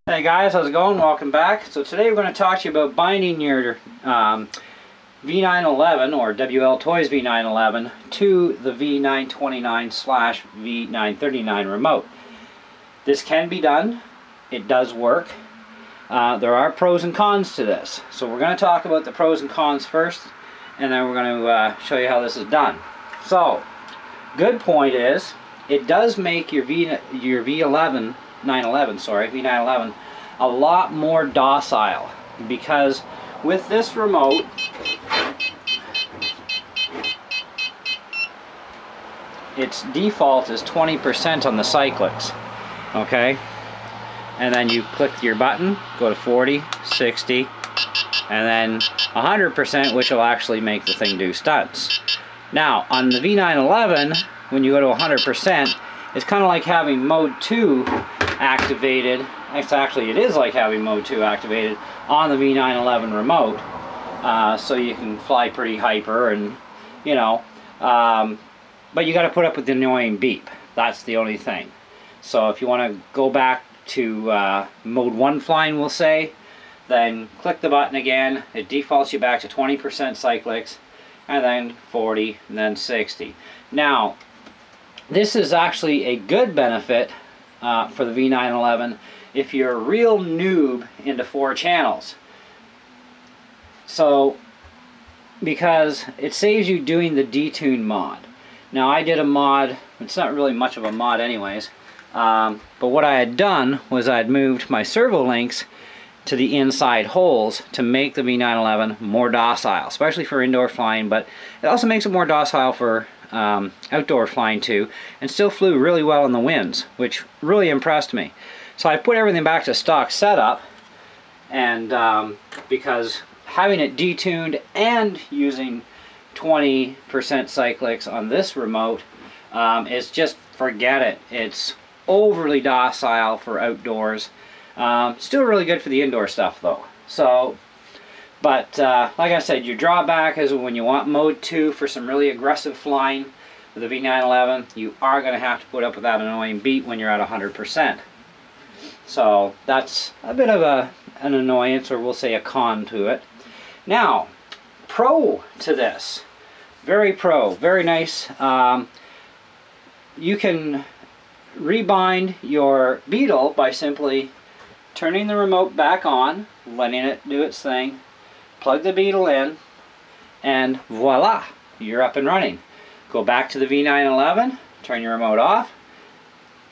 Hey guys, how's it going? Welcome back. So today we're going to talk to you about binding your V911 or wltoys V911 to the V929/V939 remote. This can be done. It does work. There are pros and cons to this. So we're going to talk about the pros and cons first, and then we're going to show you how this is done. So, good point is, it does make your V911 a lot more docile, because with this remote its default is 20% on the cyclics, okay, and then you click your button, go to 40, 60, and then 100%, which will actually make the thing do stunts. Now on the V911, when you go to 100%, it's kind of like having mode 2 activated. Actually, it is like having mode 2 activated on the V911 remote, so you can fly pretty hyper, and you know, but you got to put up with the annoying beep. That's the only thing. So if you want to go back to mode 1 flying, we'll say, then click the button again. It defaults you back to 20% cyclics, and then 40, and then 60. Now, this is actually a good benefit for the V911 if you're a real noob into 4 channels. So, because it saves you doing the detune mod. Now I did a mod, it's not really much of a mod anyways, but what I had done was I had moved my servo links to the inside holes to make the V911 more docile, especially for indoor flying, but it also makes it more docile for outdoor flying too, and still flew really well in the winds, which really impressed me. So I put everything back to stock setup, and because having it detuned and using 20% cyclics on this remote is just, forget it. It's overly docile for outdoors. Still really good for the indoor stuff though. So, but like I said, your drawback is when you want mode 2 for some really aggressive flying with the V911, you are going to have to put up with that annoying beat when you're at 100%. So that's a bit of an annoyance, or we'll say a con to it. Now, pro to this, very nice. You can rebind your Beetle by simply turning the remote back on, letting it do its thing, plug the Beetle in, and voila, you're up and running. Go back to the V911, turn your remote off,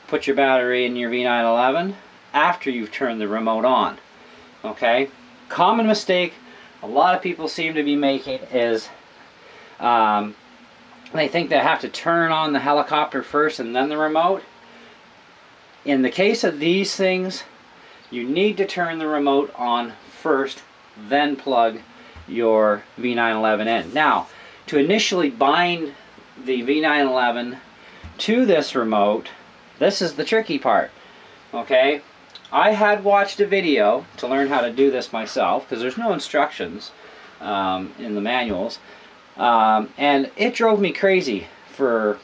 put your battery in your V911 after you've turned the remote on. Okay? Common mistake a lot of people seem to be making is they think they have to turn on the helicopter first and then the remote. In the case of these things, you need to turn the remote on first, then plug your V911 in. Now, to initially bind the V911 to this remote, this is the tricky part. Okay? I had watched a video to learn how to do this myself, because there's no instructions in the manuals, and it drove me crazy for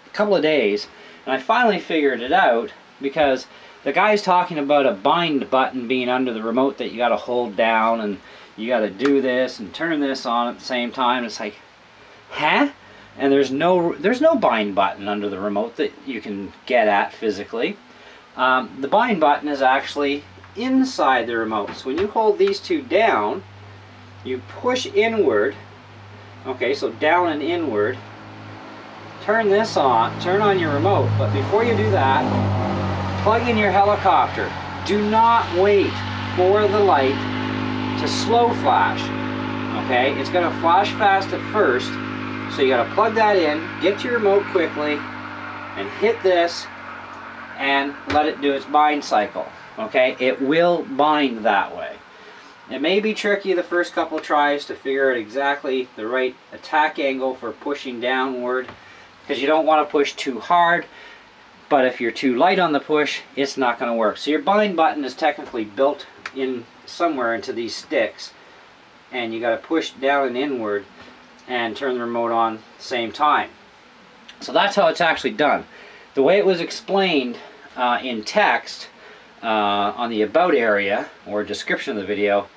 a couple of days, and I finally figured it out, because the guy's talking about a bind button being under the remote that you got to hold down, and you got to do this and turn this on at the same time. It's like, huh? And there's no bind button under the remote that you can get at physically. The bind button is actually inside the remote. So when you hold these two down, you push inward. Okay, so down and inward. Turn this on, turn on your remote, but before you do that, plug in your helicopter. Do not wait for the light to slow flash. Okay, it's going to flash fast at first, so you got to plug that in, get to your remote quickly, and hit this, and let it do its bind cycle. Okay, it will bind that way. It may be tricky the first couple of tries to figure out exactly the right attack angle for pushing downward, because you don't want to push too hard, but if you're too light on the push, it's not going to work. So your bind button is technically built in somewhere into these sticks, and you got to push down and inward and turn the remote on at the same time. So that's how it's actually done. The way it was explained in text on the about area or description of the video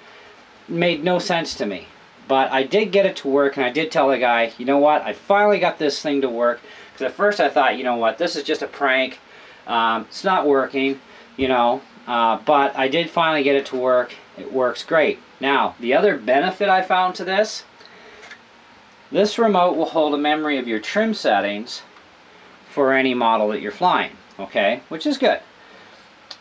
made no sense to me. But I did get it to work, and I did tell the guy, you know what, I finally got this thing to work. Because at first I thought, you know what, this is just a prank. It's not working, you know. But I did finally get it to work. It works great. Now, the other benefit I found to this remote will hold a memory of your trim settings for any model that you're flying, okay, which is good.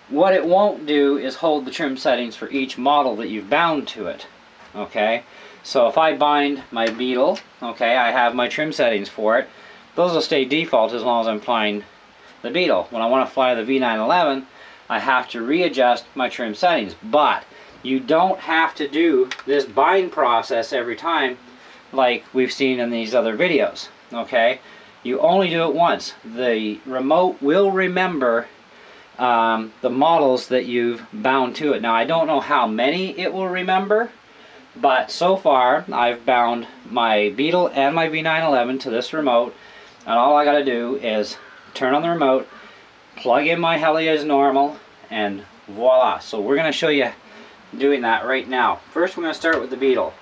What it won't do is hold the trim settings for each model that you've bound to it, okay. So if I bind my Beetle, okay, I have my trim settings for it. Those will stay default as long as I'm flying the Beetle. When I want to fly the V911, I have to readjust my trim settings. But you don't have to do this bind process every time like we've seen in these other videos, okay? You only do it once. The remote will remember the models that you've bound to it. Now, I don't know how many it will remember, but so far I've bound my Beetle and my V911 to this remote, and all I got to do is turn on the remote, plug in my heli as normal, and voila. So we're going to show you doing that right now. First, we're going to start with the Beetle.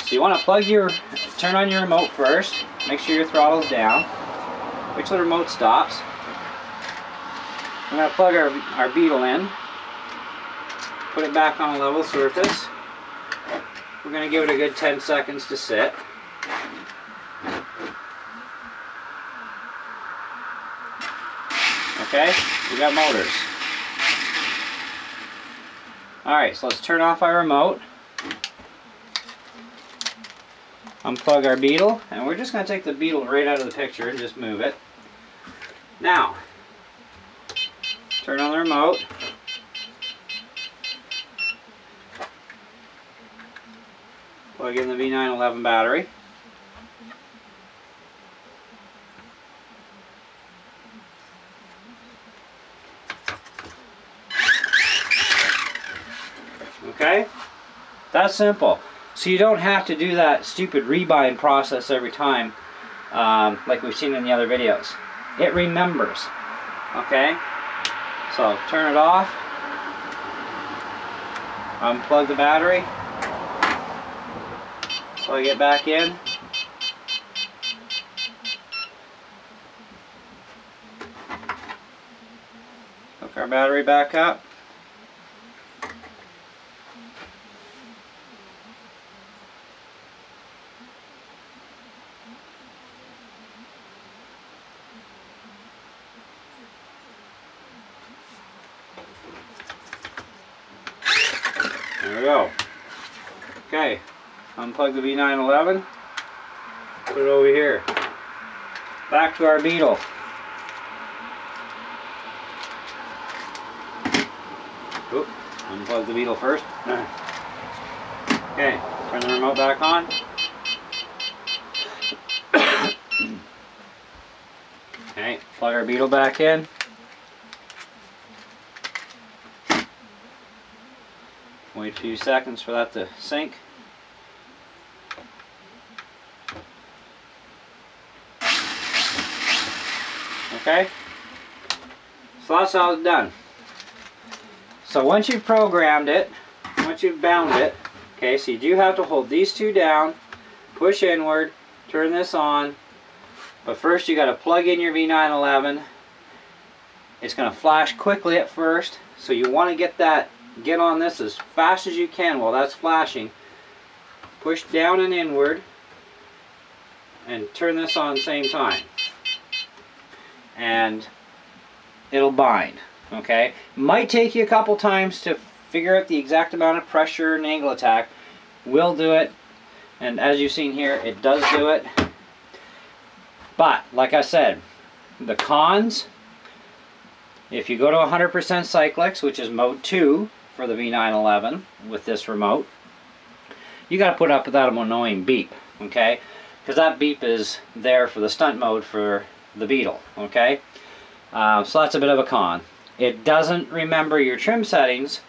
So you want to turn on your remote first, make sure your throttle's down, wait till the remote stops. We're going to plug our Beetle in, put it back on a level surface. We're going to give it a good 10 seconds to sit. Okay, we got motors. Alright, so let's turn off our remote, unplug our Beetle, and we're just going to take the Beetle right out of the picture and just move it. Now, turn on the remote, plug in the V911 battery. Okay, that's simple. So you don't have to do that stupid rebind process every time like we've seen in the other videos. It remembers. Okay, so turn it off, unplug the battery, plug it back in, hook our battery back up. There we go. Okay, unplug the V911, put it over here. Back to our Beetle. Oop, unplug the Beetle first. Okay, turn the remote back on. Okay, plug our Beetle back in. Wait a few seconds for that to sync. Okay, so that's all it's done. So once you've programmed it, once you've bound it, okay, so you do have to hold these two down, push inward, turn this on, but first you got to plug in your V911. It's going to flash quickly at first, so you want to get on this as fast as you can while that's flashing. Push down and inward and turn this on at the same time, and it'll bind. Okay, might take you a couple times to figure out the exact amount of pressure and angle attack. We'll do it, and as you've seen here, it does do it. But like I said, the cons, if you go to 100% cyclics, which is mode 2 for the V911 with this remote, you got to put up with that annoying beep, okay? Because that beep is there for the stunt mode for the Beetle, okay? So that's a bit of a con. It doesn't remember your trim settings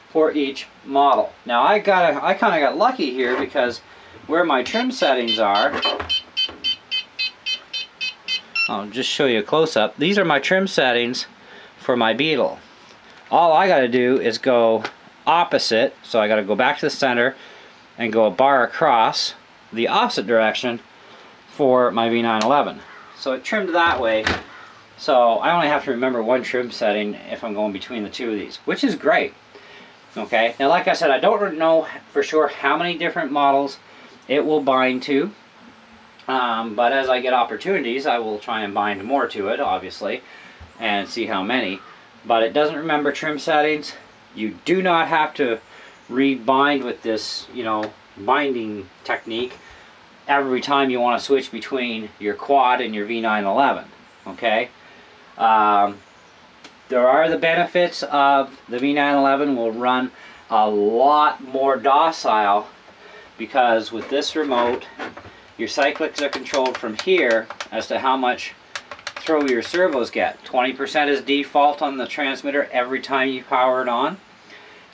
for each model. Now I kind of got lucky here, because where my trim settings are, I'll just show you a close-up. These are my trim settings for my Beetle. all I got to do is go opposite, so I got to go back to the center and go a bar across the opposite direction for my V911. So it trimmed that way, so I only have to remember one trim setting if I'm going between the two of these, which is great. Okay, now like I said, I don't know for sure how many different models it will bind to, but as I get opportunities, I will try and bind more to it, obviously, and see how many. But it doesn't remember trim settings. You do not have to rebind with this, you know, binding technique every time you want to switch between your quad and your V911. Okay. There are the benefits of the V911 will run a lot more docile, because with this remote your cyclics are controlled from here as to how much throw your servos get. 20% is default on the transmitter every time you power it on,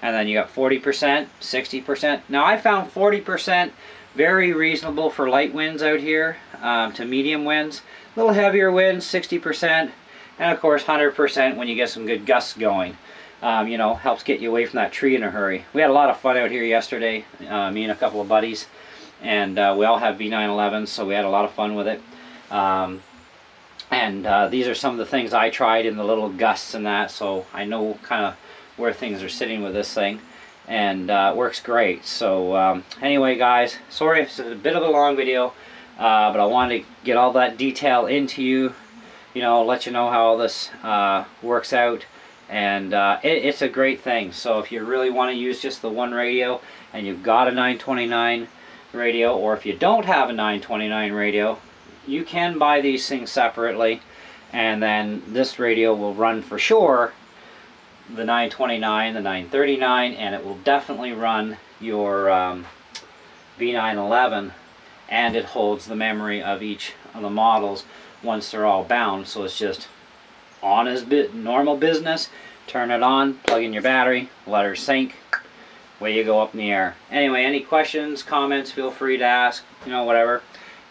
and then you got 40%, 60%. Now I found 40% very reasonable for light winds out here to medium winds. A little heavier winds, 60%, and of course 100% when you get some good gusts going. You know, helps get you away from that tree in a hurry. We had a lot of fun out here yesterday, me and a couple of buddies, and we all have V911s, so we had a lot of fun with it. These are some of the things I tried in the little gusts and that, so I know kind of where things are sitting with this thing, and it works great. So anyway guys, sorry if it's a bit of a long video, but I wanted to get all that detail into you, you know, let you know how all this works out, and it's a great thing. So if you really want to use just the one radio and you've got a 929 radio, or if you don't have a 929 radio, you can buy these things separately, and then this radio will run for sure the 929, the 939, and it will definitely run your V911, and it holds the memory of each of the models once they're all bound. So it's just on as normal business. Turn it on, plug in your battery, let her sync, away you go up in the air. Anyway, any questions, comments, feel free to ask, you know, whatever,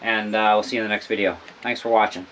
and we'll see you in the next video. Thanks for watching.